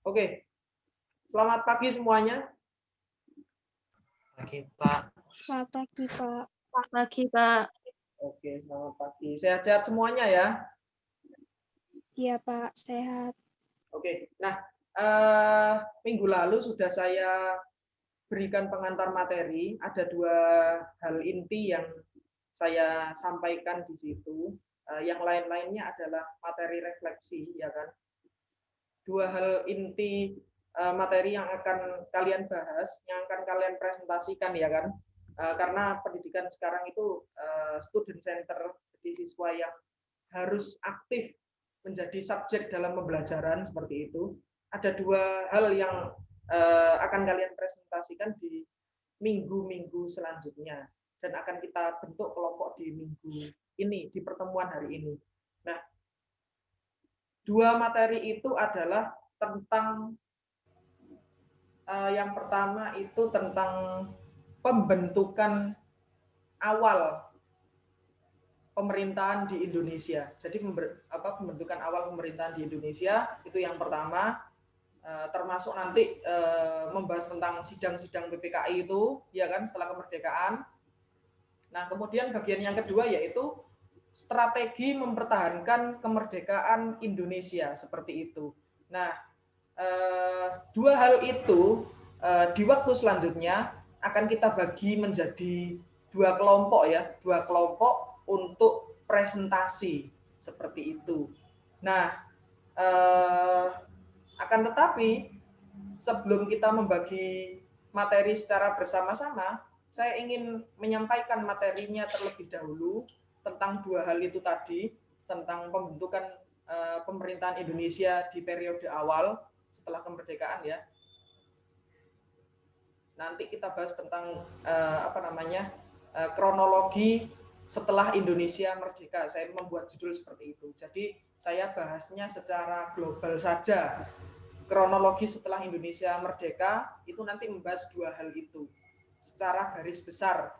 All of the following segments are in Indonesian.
Oke, selamat pagi semuanya. Pagi, Pak. Selamat pagi, Pak. Selamat pagi, Pak. Oke, selamat pagi. Sehat-sehat semuanya ya. Iya, Pak, sehat. Oke, nah minggu lalu sudah saya berikan pengantar materi. Ada dua hal inti yang saya sampaikan di situ. Yang lain-lainnya adalah materi refleksi, ya kan. Dua hal inti materi yang akan kalian bahas, yang akan kalian presentasikan, ya kan. Karena pendidikan sekarang itu student center, jadi siswa yang harus aktif menjadi subjek dalam pembelajaran seperti itu. Ada dua hal yang akan kalian presentasikan di minggu-minggu selanjutnya dan akan kita bentuk kelompok di minggu ini, di pertemuan hari ini. Nah, dua materi itu adalah tentang yang pertama itu tentang pembentukan awal pemerintahan di Indonesia. Jadi pembentukan awal pemerintahan di Indonesia itu yang pertama, termasuk nanti membahas tentang sidang-sidang PPKI itu, ya kan, setelah kemerdekaan. Nah, kemudian bagian yang kedua yaitu strategi mempertahankan kemerdekaan Indonesia, seperti itu. Nah, dua hal itu di waktu selanjutnya akan kita bagi menjadi dua kelompok, ya, dua kelompok untuk presentasi seperti itu. Nah, akan tetapi sebelum kita membagi materi secara bersama-sama, saya ingin menyampaikan materinya terlebih dahulu tentang dua hal itu tadi, tentang pembentukan pemerintahan Indonesia di periode awal setelah kemerdekaan, ya. Nanti kita bahas tentang kronologi setelah Indonesia merdeka. Saya membuat judul seperti itu. Jadi saya bahasnya secara global saja. Kronologi setelah Indonesia merdeka itu nanti membahas dua hal itu secara garis besar,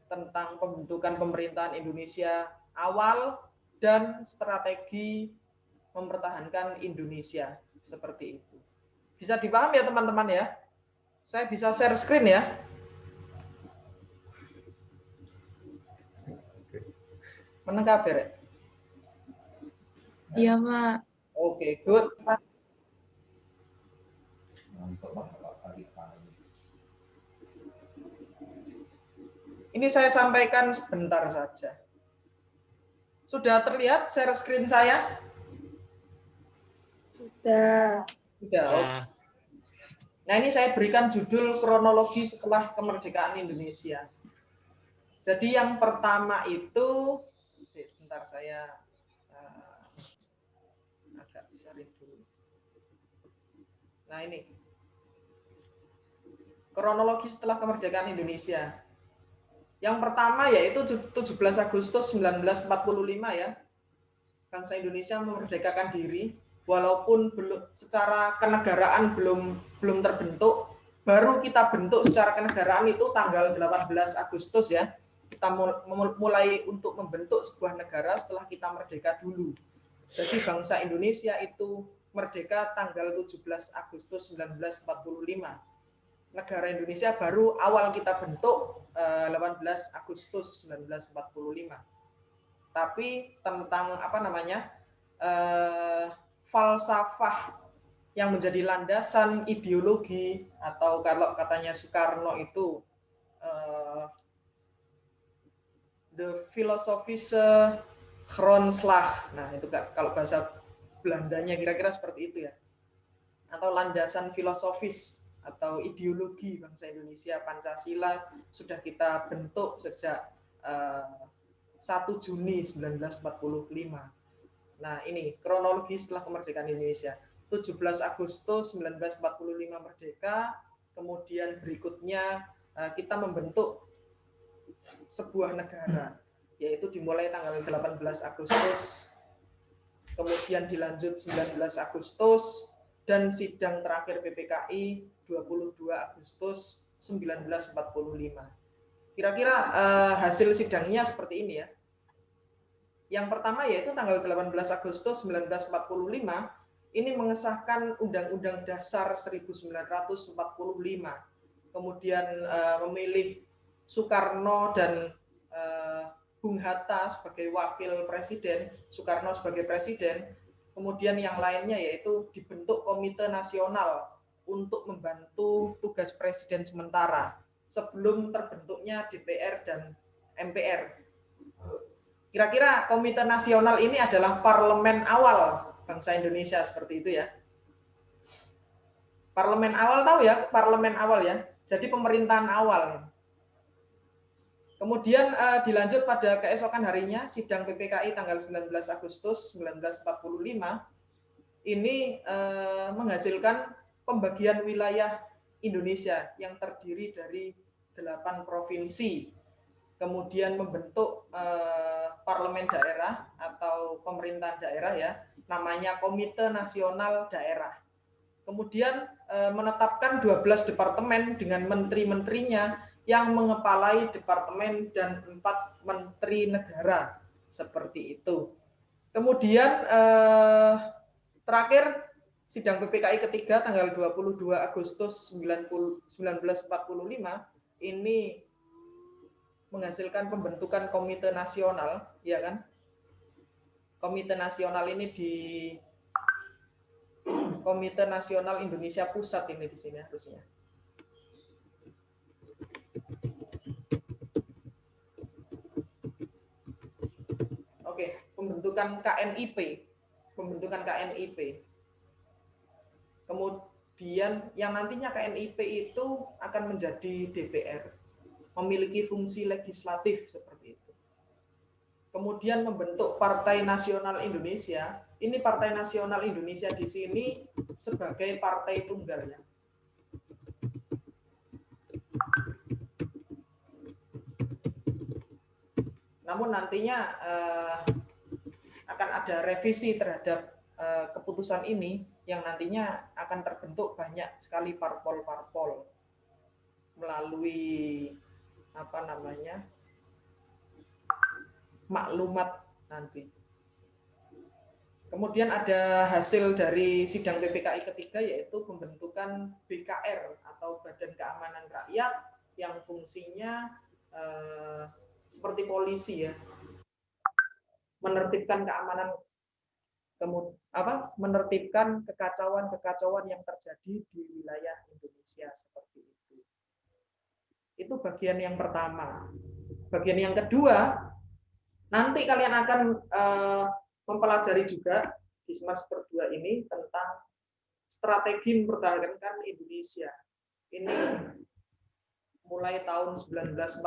tentang pembentukan pemerintahan Indonesia awal dan strategi mempertahankan Indonesia, seperti itu. Bisa dipahami ya teman-teman ya? Saya bisa share screen ya? Meneng kabar ya? Iya, Pak. Oke, good. Ini saya sampaikan sebentar saja. Sudah terlihat share screen saya? Sudah. Sudah. Okay. Nah, ini saya berikan judul kronologi setelah kemerdekaan Indonesia. Jadi yang pertama itu, sebentar saya agak besarin dulu. Nah, ini kronologi setelah kemerdekaan Indonesia. Yang pertama yaitu 17 Agustus 1945, ya. Bangsa Indonesia memerdekakan diri, walaupun belum secara kenegaraan belum terbentuk, baru kita bentuk secara kenegaraan itu tanggal 18 Agustus, ya. Kita mulai untuk membentuk sebuah negara setelah kita merdeka dulu. Jadi bangsa Indonesia itu merdeka tanggal 17 Agustus 1945. Negara Indonesia baru awal kita bentuk 18 Agustus 1945. Tapi tentang falsafah yang menjadi landasan ideologi, atau kalau katanya Soekarno itu the philosophische grondslag. Nah, itu kalau bahasa Belandanya kira-kira seperti itu, ya. Atau landasan filosofis atau ideologi bangsa Indonesia, Pancasila, sudah kita bentuk sejak 1 Juni 1945. Nah, ini kronologi setelah kemerdekaan Indonesia. 17 Agustus 1945 merdeka, kemudian berikutnya kita membentuk sebuah negara, yaitu dimulai tanggal 18 Agustus, kemudian dilanjut 19 Agustus, dan sidang terakhir PPKI 22 Agustus 1945. Kira-kira hasil sidangnya seperti ini, ya. Yang pertama yaitu tanggal 18 Agustus 1945, ini mengesahkan Undang-Undang Dasar 1945, kemudian memilih Soekarno dan Bung Hatta sebagai wakil presiden, Soekarno sebagai presiden, kemudian yang lainnya yaitu dibentuk Komite Nasional untuk membantu tugas presiden sementara sebelum terbentuknya DPR dan MPR. Kira-kira Komite Nasional ini adalah parlemen awal bangsa Indonesia, seperti itu ya. Parlemen awal, tahu ya, parlemen awal ya. Jadi pemerintahan awal. Kemudian dilanjut pada keesokan harinya sidang PPKI tanggal 19 Agustus 1945 ini menghasilkan pembagian wilayah Indonesia yang terdiri dari 8 provinsi. Kemudian membentuk parlemen daerah atau pemerintahan daerah ya, namanya Komite Nasional Daerah. Kemudian menetapkan 12 departemen dengan menteri-menterinya yang mengepalai departemen dan 4 menteri negara, seperti itu. Kemudian terakhir sidang PPKI ketiga tanggal 22 Agustus 1945 ini menghasilkan pembentukan Komite Nasional, ya kan? Komite Nasional ini di Komite Nasional Indonesia Pusat ini di sini harusnya. Oke, pembentukan KNIP. Kemudian yang nantinya KNIP itu akan menjadi DPR. Memiliki fungsi legislatif seperti itu. Kemudian membentuk Partai Nasional Indonesia. Ini Partai Nasional Indonesia di sini sebagai partai tunggalnya. Namun nantinya akan ada revisi terhadap keputusan ini yang nantinya akan terbentuk banyak sekali parpol-parpol melalui maklumat nanti. Kemudian ada hasil dari sidang PPKI ketiga yaitu pembentukan BKR atau Badan Keamanan Rakyat yang fungsinya seperti polisi ya, menertibkan keamanan, menertibkan kekacauan yang terjadi di wilayah Indonesia seperti itu. Itu bagian yang pertama. Bagian yang kedua, nanti kalian akan mempelajari juga di semester 2 ini tentang strategi mempertahankan Indonesia. Ini mulai tahun 1945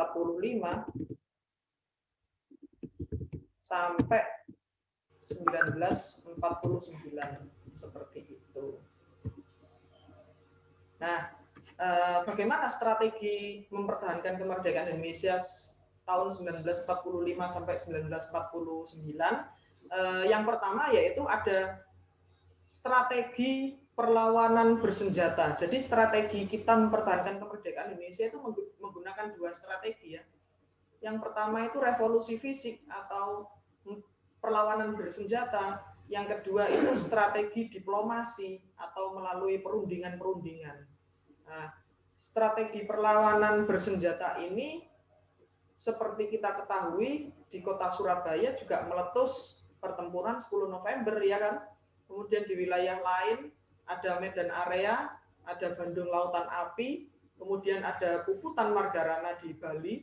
sampai 1949 seperti itu. Nah, bagaimana strategi mempertahankan kemerdekaan Indonesia tahun 1945 sampai 1949? Yang pertama yaitu ada strategi perlawanan bersenjata. Jadi strategi kita mempertahankan kemerdekaan Indonesia itu menggunakan 2 strategi ya. Yang pertama itu revolusi fisik atau perlawanan bersenjata. Yang kedua itu strategi diplomasi atau melalui perundingan-perundingan. Nah, strategi perlawanan bersenjata ini seperti kita ketahui di kota Surabaya juga meletus pertempuran 10 November ya kan. Kemudian di wilayah lain ada Medan Area, ada Bandung Lautan Api, kemudian ada Puputan Margarana di Bali,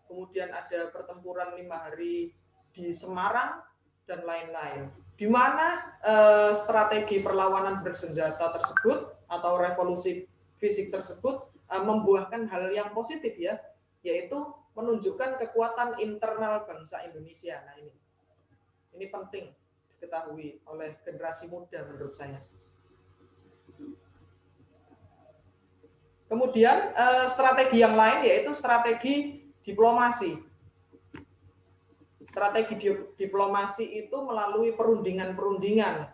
kemudian ada pertempuran 5 hari di Semarang dan lain-lain. Di mana strategi perlawanan bersenjata tersebut atau revolusi fisik tersebut membuahkan hal yang positif ya, yaitu menunjukkan kekuatan internal bangsa Indonesia. Nah ini penting diketahui oleh generasi muda menurut saya. Kemudian strategi yang lain yaitu strategi diplomasi. Strategi diplomasi itu melalui perundingan-perundingan.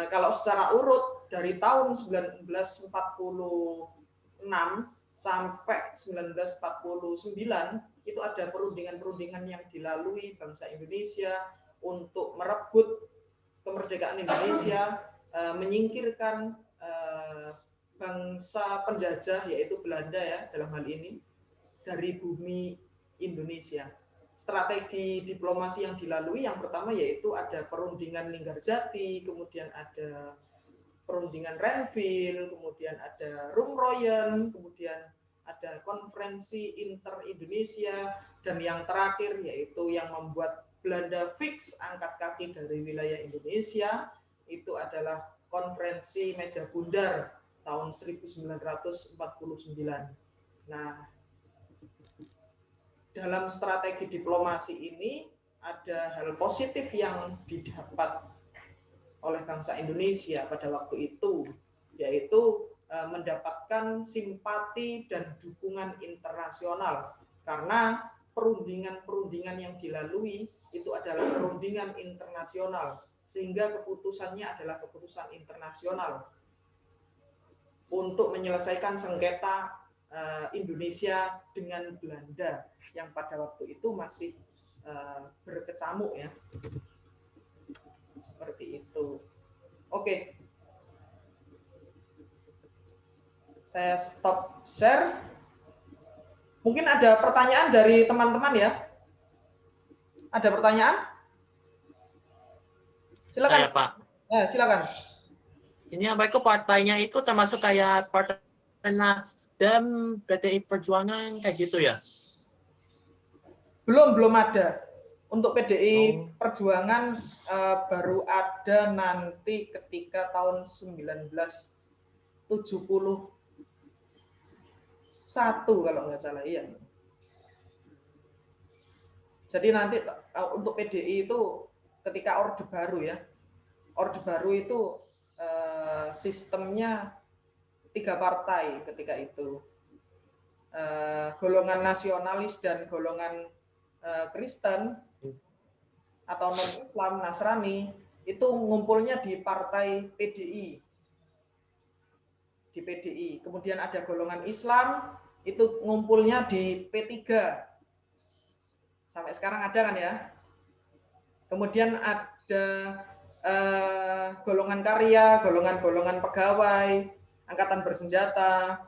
Kalau secara urut dari tahun 1946 sampai 1949 itu ada perundingan-perundingan yang dilalui bangsa Indonesia untuk merebut kemerdekaan Indonesia menyingkirkan bangsa penjajah yaitu Belanda ya dalam hal ini dari bumi Indonesia. Strategi diplomasi yang dilalui yang pertama yaitu ada perundingan Linggarjati, kemudian ada perundingan Renville, kemudian ada Rumroyen, kemudian ada konferensi inter-Indonesia, dan yang terakhir yaitu yang membuat Belanda fix angkat kaki dari wilayah Indonesia, itu adalah konferensi Meja Bundar tahun 1949. Nah, dalam strategi diplomasi ini ada hal positif yang didapat oleh bangsa Indonesia pada waktu itu, yaitu mendapatkan simpati dan dukungan internasional karena perundingan-perundingan yang dilalui itu adalah perundingan internasional sehingga keputusannya adalah keputusan internasional untuk menyelesaikan sengketa Indonesia dengan Belanda yang pada waktu itu masih berkecamuk ya. Seperti itu. Oke. Saya stop share. Mungkin ada pertanyaan dari teman-teman ya? Ada pertanyaan? Silakan. Saya, Pak. Ya, silakan. Ini apa itu partainya itu termasuk kayak Partai Nasdem, PDI Perjuangan kayak gitu ya? Belum ada. Untuk PDI Perjuangan baru ada nanti ketika tahun 1971 kalau nggak salah, iya. Jadi nanti untuk PDI itu ketika Orde Baru ya. Orde Baru itu sistemnya 3 partai ketika itu. Golongan nasionalis dan golongan Kristen atau non-Islam, Nasrani, itu ngumpulnya di partai PDI. Di PDI. Kemudian ada golongan Islam, itu ngumpulnya di P3. Sampai sekarang ada kan ya. Kemudian ada golongan karya, golongan-golongan pegawai, angkatan bersenjata.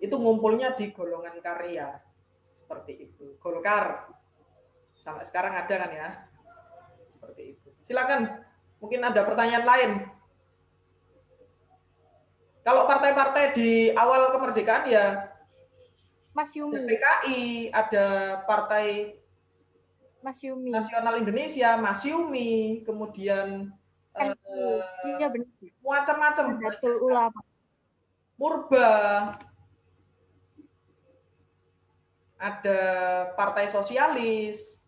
Itu ngumpulnya di golongan karya. Seperti itu. Golkar. Sampai sekarang ada kan ya. Seperti itu. Silakan. Mungkin ada pertanyaan lain. Kalau partai-partai di awal kemerdekaan ya Mas Yumi. PKI, ada Partai Mas Yumi. Nasional Indonesia, Mas Yumi, kemudian Iya benar. macam-macam. Nahdlatul Ulama. Purba, ada Partai Sosialis,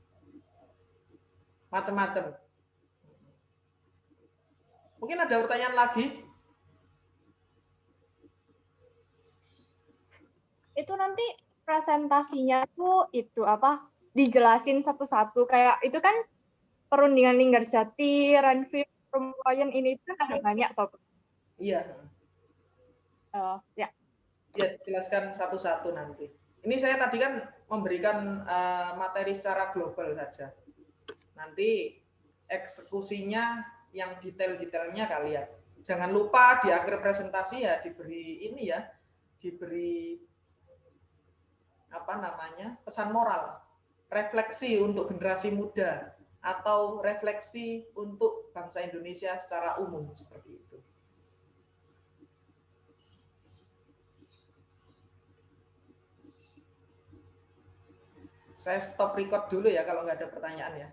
macam-macam. Mungkin ada pertanyaan lagi? Itu nanti presentasinya tuh itu apa? Dijelasin satu-satu kayak itu kan perundingan Linggarjati, Renville, Rumroyen ini kan ada banyak toh. Iya. Ya. Ya, jelaskan satu-satu nanti. Ini saya tadi kan memberikan materi secara global saja. Nanti eksekusinya yang detail-detailnya kalian. Jangan lupa di akhir presentasi ya diberi ini ya, diberi apa namanya, pesan moral, refleksi untuk generasi muda atau refleksi untuk bangsa Indonesia secara umum seperti itu. Saya stop record dulu ya kalau nggak ada pertanyaan ya.